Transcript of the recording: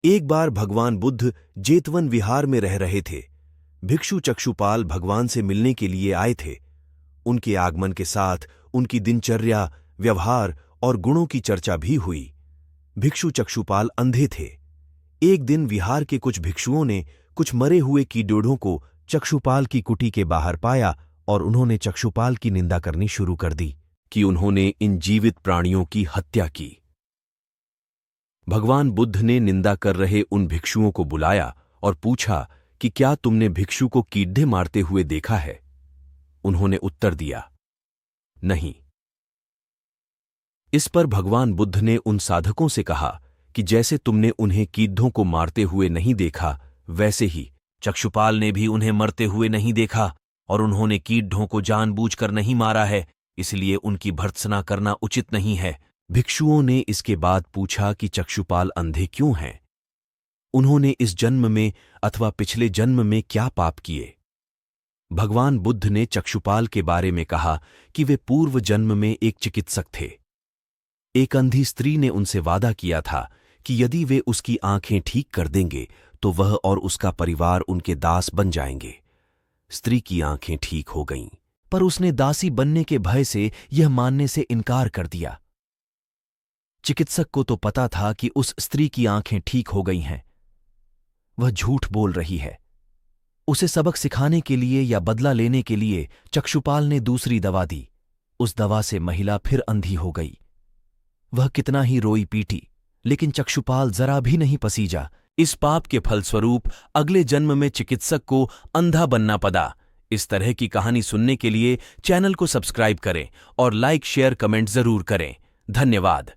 एक बार भगवान बुद्ध जेतवन विहार में रह रहे थे। भिक्षु चक्षुपाल भगवान से मिलने के लिए आए थे। उनके आगमन के साथ उनकी दिनचर्या, व्यवहार और गुणों की चर्चा भी हुई। भिक्षु चक्षुपाल अंधे थे। एक दिन विहार के कुछ भिक्षुओं ने कुछ मरे हुए कीड़ों को चक्षुपाल की कुटी के बाहर पाया और उन्होंने चक्षुपाल की निंदा करनी शुरू कर दी कि उन्होंने इन जीवित प्राणियों की हत्या की। भगवान बुद्ध ने निंदा कर रहे उन भिक्षुओं को बुलाया और पूछा कि क्या तुमने भिक्षु को कीड़े मारते हुए देखा है? उन्होंने उत्तर दिया, नहीं। इस पर भगवान बुद्ध ने उन साधकों से कहा कि जैसे तुमने उन्हें कीड़ों को मारते हुए नहीं देखा, वैसे ही चक्षुपाल ने भी उन्हें मरते हुए नहीं देखा और उन्होंने कीड़ों को जानबूझकर नहीं मारा है, इसलिए उनकी भर्त्सना करना उचित नहीं है। भिक्षुओं ने इसके बाद पूछा कि चक्षुपाल अंधे क्यों हैं? उन्होंने इस जन्म में अथवा पिछले जन्म में क्या पाप किए? भगवान बुद्ध ने चक्षुपाल के बारे में कहा कि वे पूर्व जन्म में एक चिकित्सक थे। एक अंधी स्त्री ने उनसे वादा किया था कि यदि वे उसकी आंखें ठीक कर देंगे तो वह और उसका परिवार उनके दास बन जाएंगे। स्त्री की आंखें ठीक हो गईं, पर उसने दासी बनने के भय से यह मानने से इनकार कर दिया। चिकित्सक को तो पता था कि उस स्त्री की आंखें ठीक हो गई हैं। वह झूठ बोल रही है। उसे सबक सिखाने के लिए या बदला लेने के लिए चक्षुपाल ने दूसरी दवा दी। उस दवा से महिला फिर अंधी हो गई। वह कितना ही रोई पीटी, लेकिन चक्षुपाल जरा भी नहीं पसीजा। इस पाप के फलस्वरूप अगले जन्म में चिकित्सक को अंधा बनना पड़ा। इस तरह की कहानी सुनने के लिए चैनल को सब्सक्राइब करें और लाइक, शेयर, कमेंट जरूर करें। धन्यवाद।